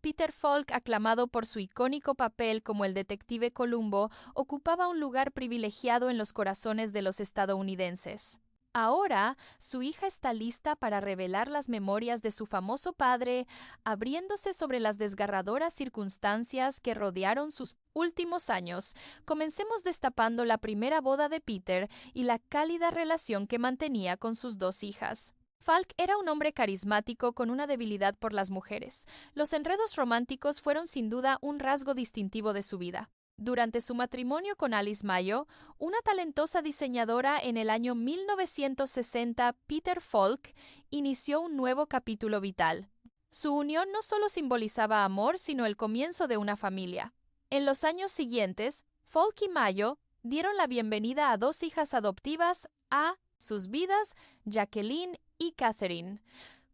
Peter Falk, aclamado por su icónico papel como el detective Columbo, ocupaba un lugar privilegiado en los corazones de los estadounidenses. Ahora, su hija está lista para revelar las memorias de su famoso padre, abriéndose sobre las desgarradoras circunstancias que rodearon sus últimos años. Comencemos destapando la primera boda de Peter y la cálida relación que mantenía con sus dos hijas. Falk era un hombre carismático con una debilidad por las mujeres. Los enredos románticos fueron sin duda un rasgo distintivo de su vida. Durante su matrimonio con Alice Mayo, una talentosa diseñadora, en el año 1960, Peter Falk inició un nuevo capítulo vital. Su unión no solo simbolizaba amor, sino el comienzo de una familia. En los años siguientes, Falk y Mayo dieron la bienvenida a dos hijas adoptivas a sus vidas, Jacqueline y Catherine.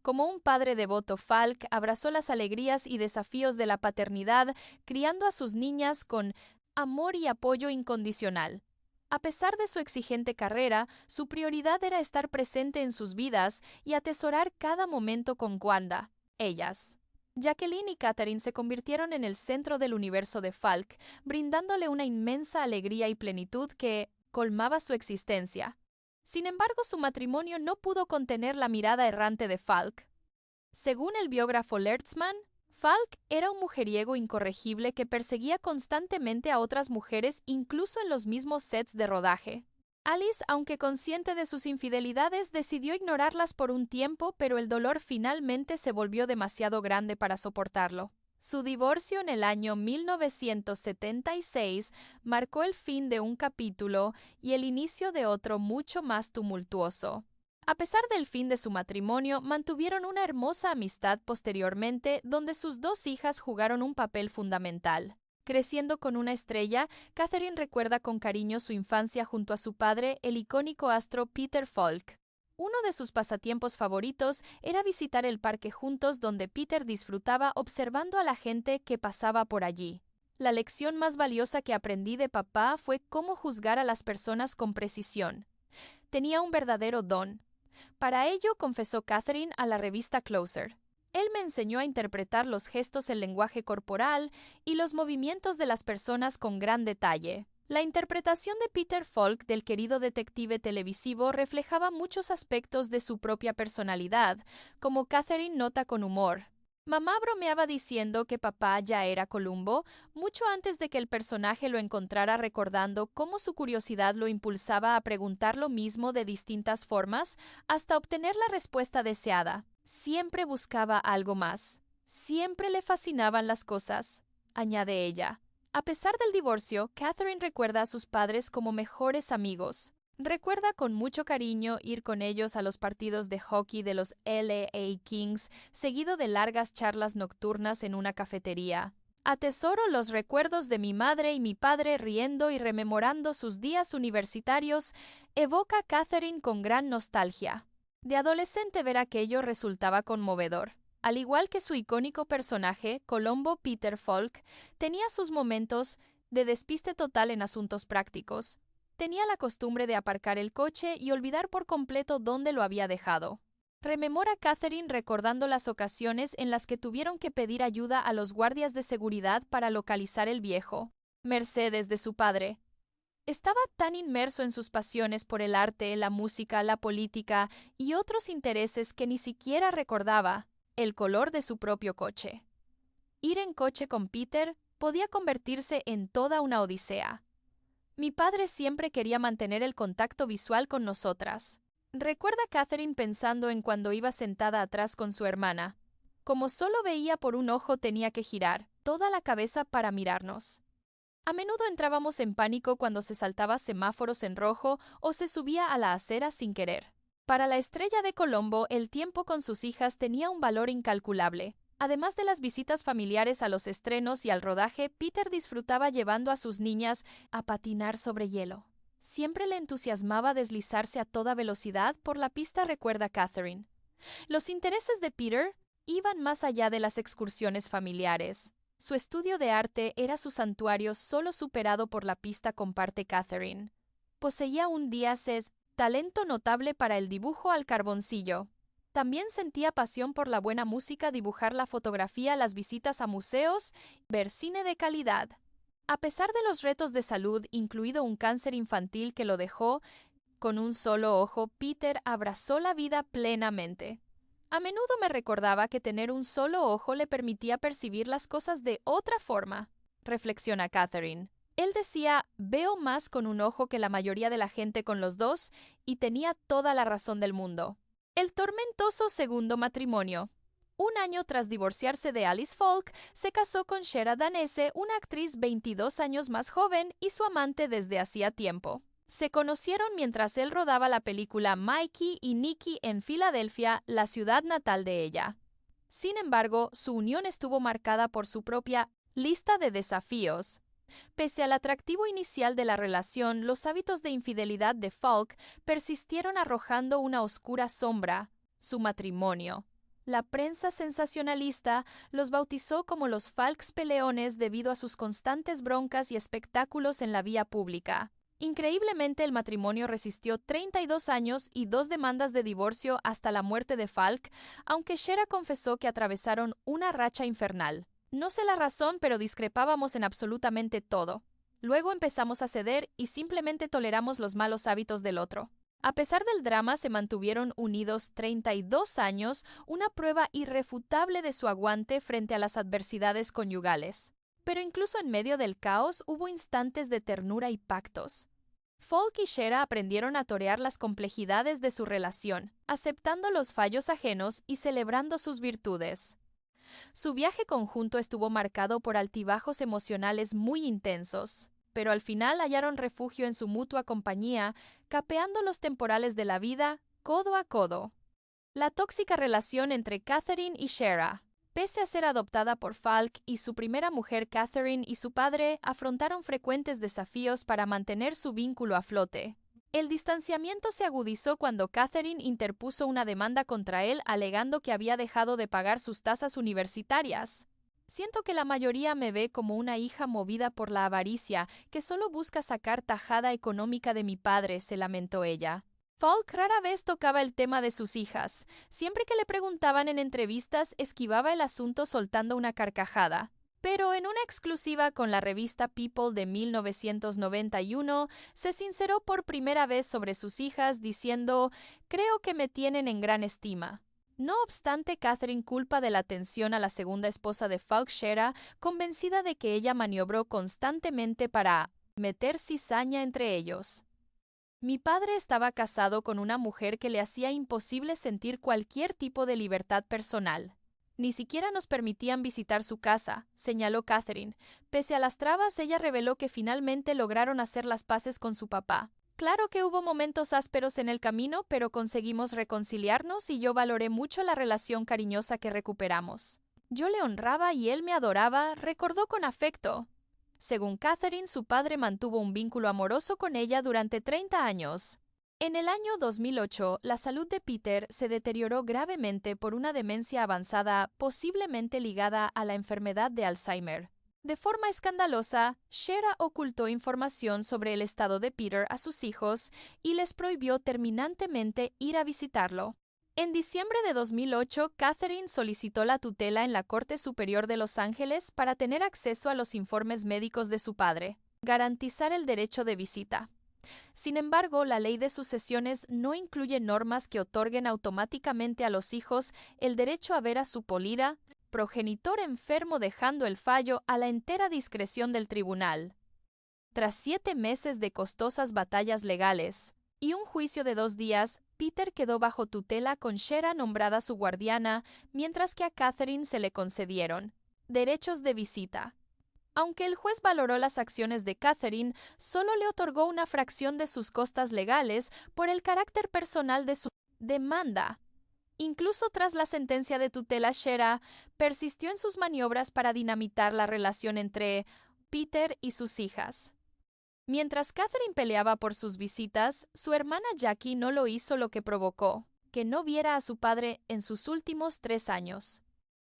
Como un padre devoto, Falk abrazó las alegrías y desafíos de la paternidad, criando a sus niñas con amor y apoyo incondicional. A pesar de su exigente carrera, su prioridad era estar presente en sus vidas y atesorar cada momento con Wanda, ellas. Jacqueline y Catherine se convirtieron en el centro del universo de Falk, brindándole una inmensa alegría y plenitud que colmaba su existencia. Sin embargo, su matrimonio no pudo contener la mirada errante de Falk. Según el biógrafo Lertzman, Falk era un mujeriego incorregible que perseguía constantemente a otras mujeres, incluso en los mismos sets de rodaje. Alice, aunque consciente de sus infidelidades, decidió ignorarlas por un tiempo, pero el dolor finalmente se volvió demasiado grande para soportarlo. Su divorcio en el año 1976 marcó el fin de un capítulo y el inicio de otro mucho más tumultuoso. A pesar del fin de su matrimonio, mantuvieron una hermosa amistad posteriormente, donde sus dos hijas jugaron un papel fundamental. Creciendo con una estrella, Catherine recuerda con cariño su infancia junto a su padre, el icónico astro Peter Falk. Uno de sus pasatiempos favoritos era visitar el parque juntos, donde Peter disfrutaba observando a la gente que pasaba por allí. La lección más valiosa que aprendí de papá fue cómo juzgar a las personas con precisión. Tenía un verdadero don. Para ello, confesó Catherine a la revista Closer. Él me enseñó a interpretar los gestos, el lenguaje corporal y los movimientos de las personas con gran detalle. La interpretación de Peter Falk del querido detective televisivo reflejaba muchos aspectos de su propia personalidad, como Catherine nota con humor. Mamá bromeaba diciendo que papá ya era Columbo, mucho antes de que el personaje lo encontrara, recordando cómo su curiosidad lo impulsaba a preguntar lo mismo de distintas formas hasta obtener la respuesta deseada. Siempre buscaba algo más. Siempre le fascinaban las cosas, añade ella. A pesar del divorcio, Catherine recuerda a sus padres como mejores amigos. Recuerda con mucho cariño ir con ellos a los partidos de hockey de los LA Kings, seguido de largas charlas nocturnas en una cafetería. Atesoro los recuerdos de mi madre y mi padre riendo y rememorando sus días universitarios, evoca Catherine con gran nostalgia. De adolescente ver aquello resultaba conmovedor. Al igual que su icónico personaje, Columbo Peter Falk, tenía sus momentos de despiste total en asuntos prácticos. Tenía la costumbre de aparcar el coche y olvidar por completo dónde lo había dejado. Rememora Catherine recordando las ocasiones en las que tuvieron que pedir ayuda a los guardias de seguridad para localizar el viejo Mercedes de su padre. Estaba tan inmerso en sus pasiones por el arte, la música, la política y otros intereses que ni siquiera recordaba el color de su propio coche. Ir en coche con Peter podía convertirse en toda una odisea. Mi padre siempre quería mantener el contacto visual con nosotras. Recuerda Catherine pensando en cuando iba sentada atrás con su hermana. Como solo veía por un ojo, tenía que girar toda la cabeza para mirarnos. A menudo entrábamos en pánico cuando se saltaba semáforos en rojo o se subía a la acera sin querer. Para la estrella de Columbo, el tiempo con sus hijas tenía un valor incalculable. Además de las visitas familiares a los estrenos y al rodaje, Peter disfrutaba llevando a sus niñas a patinar sobre hielo. Siempre le entusiasmaba deslizarse a toda velocidad por la pista, recuerda Catherine. Los intereses de Peter iban más allá de las excursiones familiares. Su estudio de arte era su santuario, solo superado por la pista, comparte Catherine. Poseía un talento notable para el dibujo al carboncillo. También sentía pasión por la buena música, dibujar la fotografía, las visitas a museos, ver cine de calidad. A pesar de los retos de salud, incluido un cáncer infantil que lo dejó con un solo ojo, Peter abrazó la vida plenamente. A menudo me recordaba que tener un solo ojo le permitía percibir las cosas de otra forma, reflexiona Catherine. Él decía, veo más con un ojo que la mayoría de la gente con los dos, y tenía toda la razón del mundo. El tormentoso segundo matrimonio. Un año tras divorciarse de Alice Falk, se casó con Shera Danese, una actriz 22 años más joven y su amante desde hacía tiempo. Se conocieron mientras él rodaba la película Mikey y Nicky en Filadelfia, la ciudad natal de ella. Sin embargo, su unión estuvo marcada por su propia lista de desafíos. Pese al atractivo inicial de la relación, los hábitos de infidelidad de Falk persistieron arrojando una oscura sombra, su matrimonio. La prensa sensacionalista los bautizó como los Falks peleones debido a sus constantes broncas y espectáculos en la vía pública. Increíblemente, el matrimonio resistió 32 años y 2 demandas de divorcio hasta la muerte de Falk, aunque Shera confesó que atravesaron una racha infernal. No sé la razón, pero discrepábamos en absolutamente todo. Luego empezamos a ceder y simplemente toleramos los malos hábitos del otro. A pesar del drama, se mantuvieron unidos 32 años, una prueba irrefutable de su aguante frente a las adversidades conyugales. Pero incluso en medio del caos hubo instantes de ternura y pactos. Falk y Shera aprendieron a torear las complejidades de su relación, aceptando los fallos ajenos y celebrando sus virtudes. Su viaje conjunto estuvo marcado por altibajos emocionales muy intensos, pero al final hallaron refugio en su mutua compañía, capeando los temporales de la vida codo a codo. La tóxica relación entre Catherine y Shera. Pese a ser adoptada por Falk y su primera mujer Catherine y su padre afrontaron frecuentes desafíos para mantener su vínculo a flote. El distanciamiento se agudizó cuando Catherine interpuso una demanda contra él alegando que había dejado de pagar sus tasas universitarias. Siento que la mayoría me ve como una hija movida por la avaricia que solo busca sacar tajada económica de mi padre, se lamentó ella. Falk rara vez tocaba el tema de sus hijas. Siempre que le preguntaban en entrevistas, esquivaba el asunto soltando una carcajada. Pero en una exclusiva con la revista People de 1991, se sinceró por primera vez sobre sus hijas diciendo, «Creo que me tienen en gran estima». No obstante, Catherine culpa de la atención a la segunda esposa de Falk, Shera, convencida de que ella maniobró constantemente para meter cizaña entre ellos. Mi padre estaba casado con una mujer que le hacía imposible sentir cualquier tipo de libertad personal. Ni siquiera nos permitían visitar su casa, señaló Catherine. Pese a las trabas, ella reveló que finalmente lograron hacer las paces con su papá. Claro que hubo momentos ásperos en el camino, pero conseguimos reconciliarnos y yo valoré mucho la relación cariñosa que recuperamos. Yo le honraba y él me adoraba, recordó con afecto. Según Catherine, su padre mantuvo un vínculo amoroso con ella durante 30 años. En el año 2008, la salud de Peter se deterioró gravemente por una demencia avanzada, posiblemente ligada a la enfermedad de Alzheimer. De forma escandalosa, Shera ocultó información sobre el estado de Peter a sus hijos y les prohibió terminantemente ir a visitarlo. En diciembre de 2008, Catherine solicitó la tutela en la Corte Superior de Los Ángeles para tener acceso a los informes médicos de su padre, garantizar el derecho de visita. Sin embargo, la ley de sucesiones no incluye normas que otorguen automáticamente a los hijos el derecho a ver a su progenitor enfermo, dejando el fallo a la entera discreción del tribunal. Tras 7 meses de costosas batallas legales y un juicio de 2 días, Peter quedó bajo tutela con Shera nombrada su guardiana, mientras que a Catherine se le concedieron derechos de visita. Aunque el juez valoró las acciones de Catherine, solo le otorgó una fracción de sus costas legales por el carácter personal de su demanda. Incluso tras la sentencia de tutela, Shera persistió en sus maniobras para dinamitar la relación entre Peter y sus hijas. Mientras Catherine peleaba por sus visitas, su hermana Jackie no lo hizo, lo que provocó que no viera a su padre en sus últimos 3 años.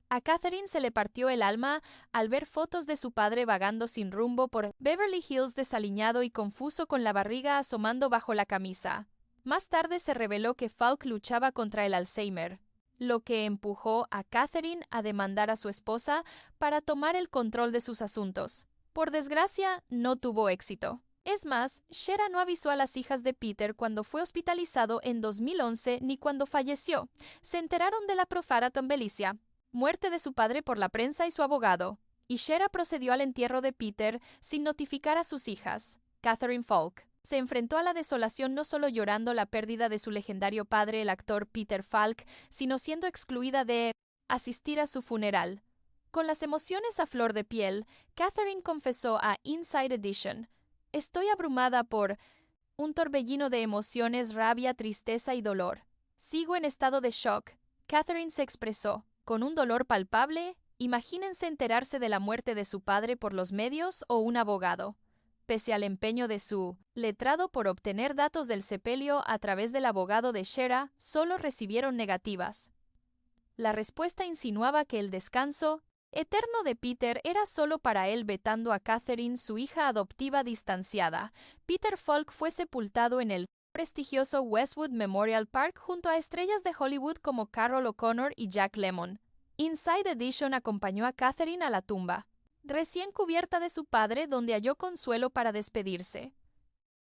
A Catherine se le partió el alma al ver fotos de su padre vagando sin rumbo por Beverly Hills, desaliñado y confuso, con la barriga asomando bajo la camisa. Más tarde se reveló que Falk luchaba contra el Alzheimer. lo que empujó a Catherine a demandar a su esposa para tomar el control de sus asuntos. Por desgracia, no tuvo éxito. Es más, Shera no avisó a las hijas de Peter cuando fue hospitalizado en 2011 ni cuando falleció. Se enteraron de la profana tambelicia, muerte de su padre por la prensa y su abogado, y Shera procedió al entierro de Peter sin notificar a sus hijas. Catherine Falk se enfrentó a la desolación no solo llorando la pérdida de su legendario padre, el actor Peter Falk, sino siendo excluida de asistir a su funeral. Con las emociones a flor de piel, Catherine confesó a Inside Edition: "Estoy abrumada por un torbellino de emociones, rabia, tristeza y dolor. Sigo en estado de shock". Catherine se expresó: "Con un dolor palpable, imagínense enterarse de la muerte de su padre por los medios o un abogado". Pese al empeño de su letrado por obtener datos del sepelio a través del abogado de Shera, solo recibieron negativas. La respuesta insinuaba que el descanso eterno de Peter era solo para él, vetando a Catherine, su hija adoptiva distanciada. Peter Falk fue sepultado en el prestigioso Westwood Memorial Park junto a estrellas de Hollywood como Carroll O'Connor y Jack Lemmon. Inside Edition acompañó a Catherine a la tumba, recién cubierta de su padre, donde halló consuelo para despedirse.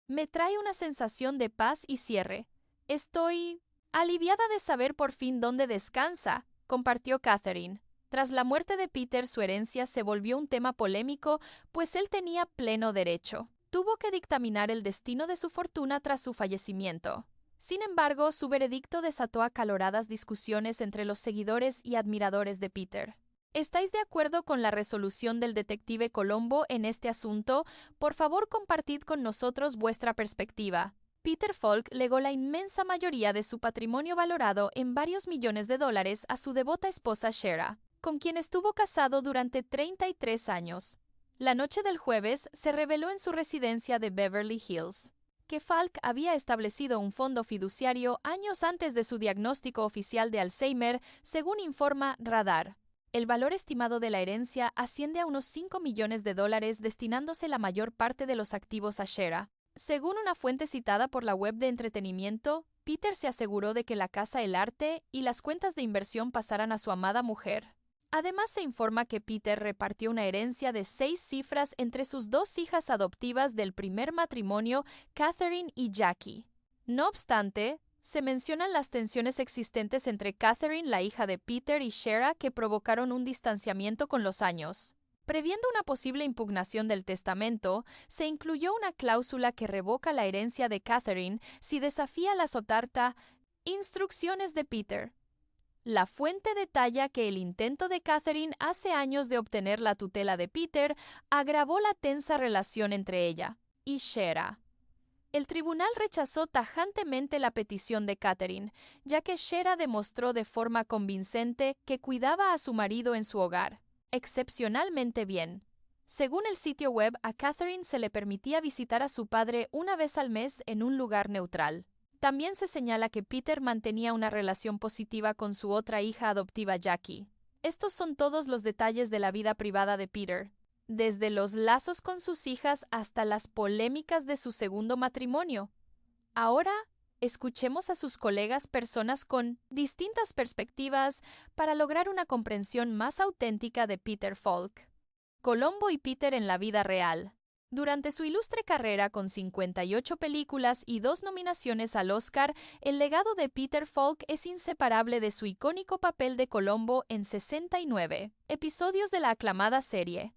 "Me trae una sensación de paz y cierre. Estoy aliviada de saber por fin dónde descansa", compartió Catherine. Tras la muerte de Peter, su herencia se volvió un tema polémico, pues él tenía pleno derecho. Tuvo que dictaminar el destino de su fortuna tras su fallecimiento. Sin embargo, su veredicto desató acaloradas discusiones entre los seguidores y admiradores de Peter. ¿Estáis de acuerdo con la resolución del detective Colombo en este asunto? Por favor, compartid con nosotros vuestra perspectiva. Peter Falk legó la inmensa mayoría de su patrimonio, valorado en varios millones de dólares, a su devota esposa Shera, con quien estuvo casado durante 33 años. La noche del jueves se reveló en su residencia de Beverly Hills que Falk había establecido un fondo fiduciario años antes de su diagnóstico oficial de Alzheimer, según informa Radar. El valor estimado de la herencia asciende a unos 5 millones de dólares, destinándose la mayor parte de los activos a Shera. Según una fuente citada por la web de entretenimiento, Peter se aseguró de que la casa, el arte y las cuentas de inversión pasaran a su amada mujer. Además, se informa que Peter repartió una herencia de 6 cifras entre sus 2 hijas adoptivas del primer matrimonio, Catherine y Jackie. No obstante, se mencionan las tensiones existentes entre Catherine, la hija de Peter, y Shera, que provocaron un distanciamiento con los años. Previendo una posible impugnación del testamento, se incluyó una cláusula que revoca la herencia de Catherine si desafía la sotarta instrucciones de Peter. La fuente detalla que el intento de Catherine hace años de obtener la tutela de Peter agravó la tensa relación entre ella y Shera. El tribunal rechazó tajantemente la petición de Catherine, ya que Shera demostró de forma convincente que cuidaba a su marido en su hogar excepcionalmente bien. Según el sitio web, a Catherine se le permitía visitar a su padre una vez al mes en un lugar neutral. También se señala que Peter mantenía una relación positiva con su otra hija adoptiva, Jackie. Estos son todos los detalles de la vida privada de Peter, desde los lazos con sus hijas hasta las polémicas de su segundo matrimonio. Ahora, escuchemos a sus colegas, personas con distintas perspectivas, para lograr una comprensión más auténtica de Peter Falk. Colombo y Peter en la vida real. Durante su ilustre carrera con 58 películas y 2 nominaciones al Oscar, el legado de Peter Falk es inseparable de su icónico papel de Colombo en 69 episodios de la aclamada serie.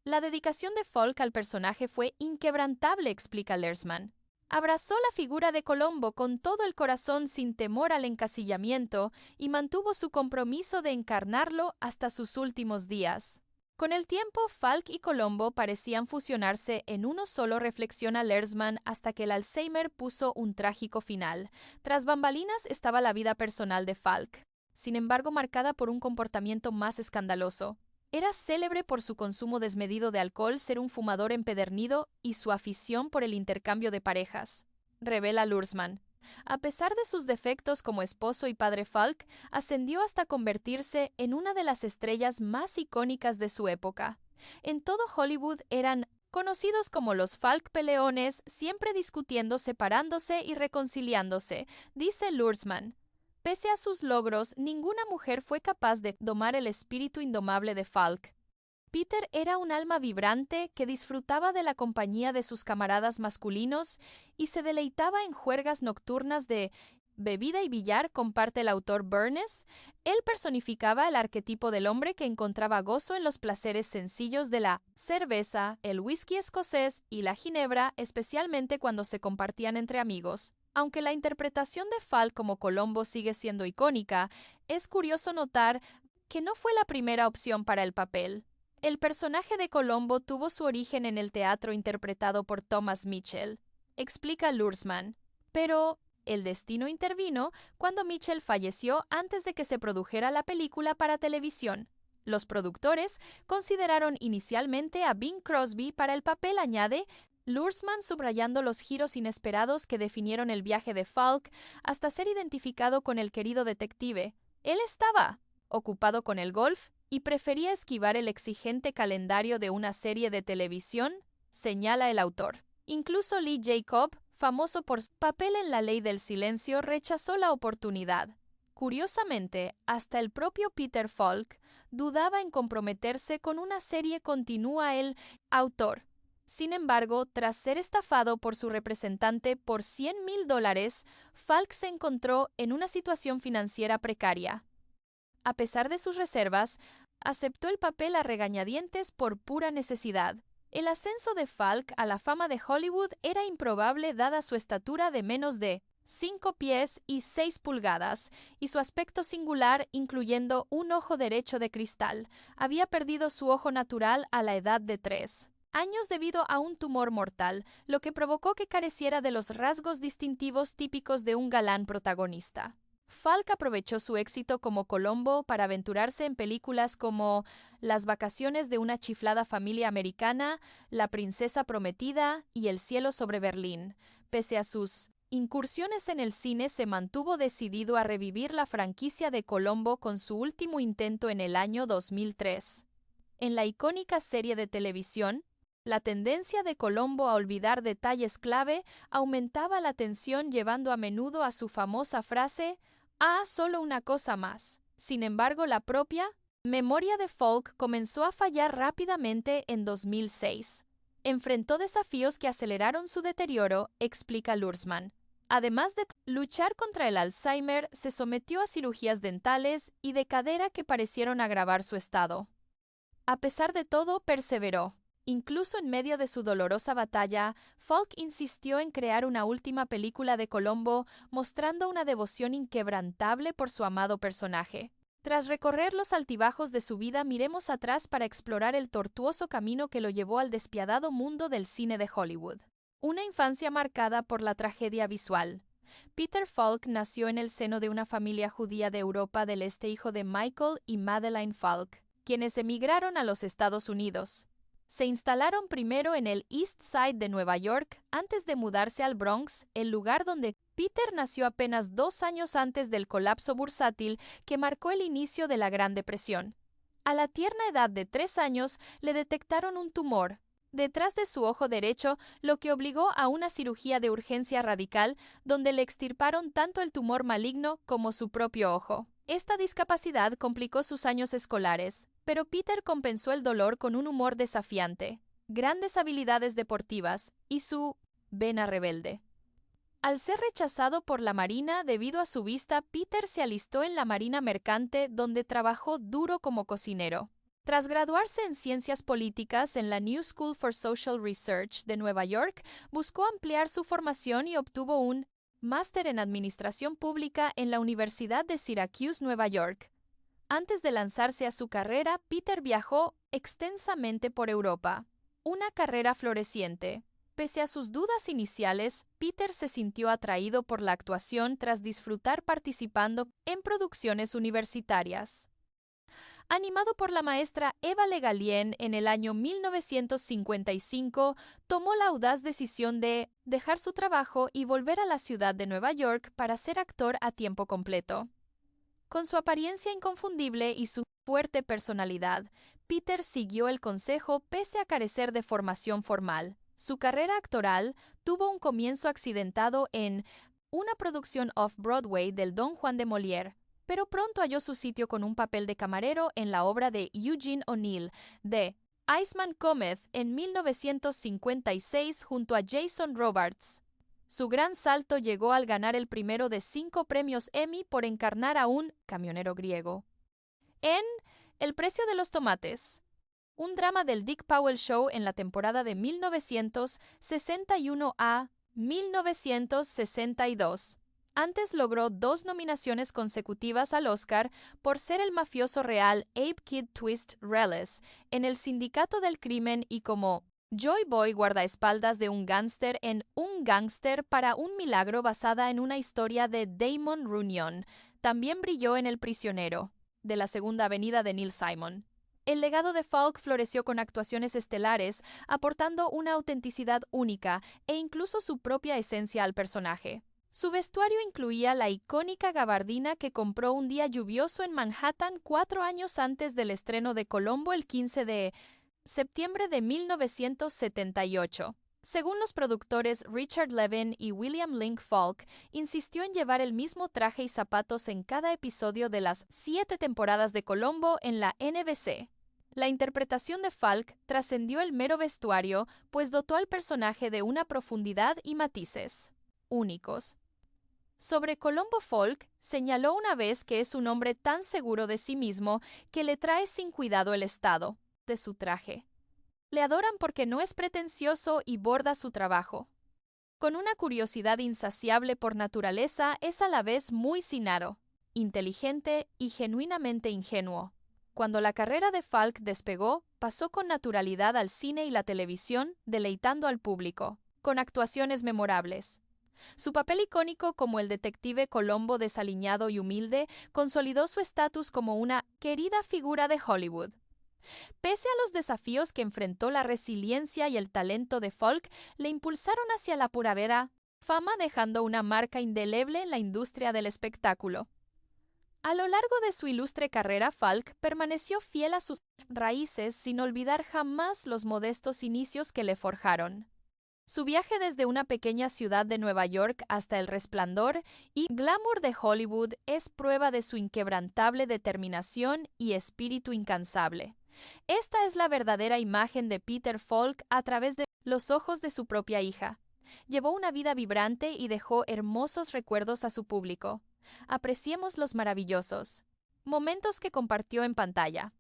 La dedicación de Falk al personaje fue inquebrantable, explica Lersman. Abrazó la figura de Colombo con todo el corazón, sin temor al encasillamiento, y mantuvo su compromiso de encarnarlo hasta sus últimos días. Con el tiempo, Falk y Colombo parecían fusionarse en uno solo, reflexiona Lersman, hasta que el Alzheimer puso un trágico final. Tras bambalinas estaba la vida personal de Falk, sin embargo marcada por un comportamiento más escandaloso. Era célebre por su consumo desmedido de alcohol, ser un fumador empedernido y su afición por el intercambio de parejas, revela Lersman. A pesar de sus defectos como esposo y padre, Falk ascendió hasta convertirse en una de las estrellas más icónicas de su época. En todo Hollywood eran conocidos como los Falk peleones, siempre discutiendo, separándose y reconciliándose, dice Lersman. Pese a sus logros, ninguna mujer fue capaz de domar el espíritu indomable de Falk. Peter era un alma vibrante que disfrutaba de la compañía de sus camaradas masculinos y se deleitaba en juergas nocturnas de bebida y billar, comparte el autor Burns. Él personificaba el arquetipo del hombre que encontraba gozo en los placeres sencillos de la cerveza, el whisky escocés y la ginebra, especialmente cuando se compartían entre amigos. Aunque la interpretación de Falk como Colombo sigue siendo icónica, es curioso notar que no fue la primera opción para el papel. El personaje de Colombo tuvo su origen en el teatro interpretado por Thomas Mitchell, explica Lursman, pero el destino intervino cuando Mitchell falleció antes de que se produjera la película para televisión. Los productores consideraron inicialmente a Bing Crosby para el papel, añade Lursman, subrayando los giros inesperados que definieron el viaje de Falk hasta ser identificado con el querido detective. Él estaba ocupado con el golf y prefería esquivar el exigente calendario de una serie de televisión, señala el autor. Incluso Lee Jacob, famoso por su papel en La Ley del Silencio, rechazó la oportunidad. Curiosamente, hasta el propio Peter Falk dudaba en comprometerse con una serie, continúa el autor. Sin embargo, tras ser estafado por su representante por $100,000, Falk se encontró en una situación financiera precaria. A pesar de sus reservas, aceptó el papel a regañadientes por pura necesidad. El ascenso de Falk a la fama de Hollywood era improbable dada su estatura de menos de 5 pies y 6 pulgadas, y su aspecto singular, incluyendo un ojo derecho de cristal. Había perdido su ojo natural a la edad de 3 años debido a un tumor mortal, lo que provocó que careciera de los rasgos distintivos típicos de un galán protagonista. Falk aprovechó su éxito como Colombo para aventurarse en películas como Las vacaciones de una chiflada familia americana, La princesa prometida y El cielo sobre Berlín. Pese a sus incursiones en el cine, se mantuvo decidido a revivir la franquicia de Colombo con su último intento en el año 2003. En la icónica serie de televisión, la tendencia de Colombo a olvidar detalles clave aumentaba la tensión, llevando a menudo a su famosa frase solo una cosa más. Sin embargo, la propia memoria de Falk comenzó a fallar rápidamente en 2006. Enfrentó desafíos que aceleraron su deterioro, explica Lursman. Además de luchar contra el Alzheimer, se sometió a cirugías dentales y de cadera que parecieron agravar su estado. A pesar de todo, perseveró. Incluso en medio de su dolorosa batalla, Falk insistió en crear una última película de Colombo, mostrando una devoción inquebrantable por su amado personaje. Tras recorrer los altibajos de su vida, miremos atrás para explorar el tortuoso camino que lo llevó al despiadado mundo del cine de Hollywood. Una infancia marcada por la tragedia visual. Peter Falk nació en el seno de una familia judía de Europa del Este, hijo de Michael y Madeleine Falk, quienes emigraron a los Estados Unidos. Se instalaron primero en el East Side de Nueva York antes de mudarse al Bronx, el lugar donde Peter nació apenas 2 años antes del colapso bursátil que marcó el inicio de la Gran Depresión. A la tierna edad de 3 años le detectaron un tumor detrás de su ojo derecho, lo que obligó a una cirugía de urgencia radical donde le extirparon tanto el tumor maligno como su propio ojo. Esta discapacidad complicó sus años escolares, pero Peter compensó el dolor con un humor desafiante, grandes habilidades deportivas y su vena rebelde. Al ser rechazado por la Marina debido a su vista, Peter se alistó en la Marina Mercante, donde trabajó duro como cocinero. Tras graduarse en Ciencias Políticas en la New School for Social Research de Nueva York, buscó ampliar su formación y obtuvo un máster en Administración Pública en la Universidad de Syracuse, Nueva York. Antes de lanzarse a su carrera, Peter viajó extensamente por Europa, una carrera floreciente. Pese a sus dudas iniciales, Peter se sintió atraído por la actuación tras disfrutar participando en producciones universitarias. Animado por la maestra Eva Le Gallienne en el año 1955, tomó la audaz decisión de dejar su trabajo y volver a la ciudad de Nueva York para ser actor a tiempo completo. Con su apariencia inconfundible y su fuerte personalidad, Peter siguió el consejo pese a carecer de formación formal. Su carrera actoral tuvo un comienzo accidentado en una producción off-Broadway del Don Juan de Molière, pero pronto halló su sitio con un papel de camarero en la obra de Eugene O'Neill, de Iceman Cometh en 1956 junto a Jason Robards. Su gran salto llegó al ganar el primero de 5 premios Emmy por encarnar a un camionero griego. En El precio de los tomates, un drama del Dick Powell Show en la temporada de 1961 a 1962. Antes logró 2 nominaciones consecutivas al Oscar por ser el mafioso real Abe Kid Twist Reles en El Sindicato del Crimen y como Joy Boy guardaespaldas de un gángster en Un gángster para un milagro basada en una historia de Damon Runyon. También brilló en El prisionero, de la Segunda Avenida de Neil Simon. El legado de Falk floreció con actuaciones estelares, aportando una autenticidad única e incluso su propia esencia al personaje. Su vestuario incluía la icónica gabardina que compró un día lluvioso en Manhattan 4 años antes del estreno de Colombo el 15 de septiembre de 1978. Según los productores Richard Levin y William Link Falk, insistió en llevar el mismo traje y zapatos en cada episodio de las 7 temporadas de Colombo en la NBC. La interpretación de Falk trascendió el mero vestuario, pues dotó al personaje de una profundidad y matices únicos. Sobre Colombo, Falk señaló una vez que es un hombre tan seguro de sí mismo que le trae sin cuidado el estado de su traje. Le adoran porque no es pretencioso y borda su trabajo. Con una curiosidad insaciable por naturaleza, es a la vez muy sincero, inteligente y genuinamente ingenuo. Cuando la carrera de Falk despegó, pasó con naturalidad al cine y la televisión, deleitando al público, con actuaciones memorables. Su papel icónico como el detective Colombo desaliñado y humilde consolidó su estatus como una querida figura de Hollywood. Pese a los desafíos que enfrentó, la resiliencia y el talento de Falk le impulsaron hacia la puradera fama, dejando una marca indeleble en la industria del espectáculo. A lo largo de su ilustre carrera, Falk permaneció fiel a sus raíces sin olvidar jamás los modestos inicios que le forjaron. Su viaje desde una pequeña ciudad de Nueva York hasta el resplandor y glamour de Hollywood es prueba de su inquebrantable determinación y espíritu incansable. Esta es la verdadera imagen de Peter Falk a través de los ojos de su propia hija. Llevó una vida vibrante y dejó hermosos recuerdos a su público. Apreciemos los maravillosos momentos que compartió en pantalla.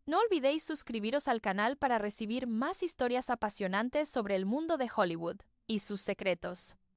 No olvidéis suscribiros al canal para recibir más historias apasionantes sobre el mundo de Hollywood y sus secretos.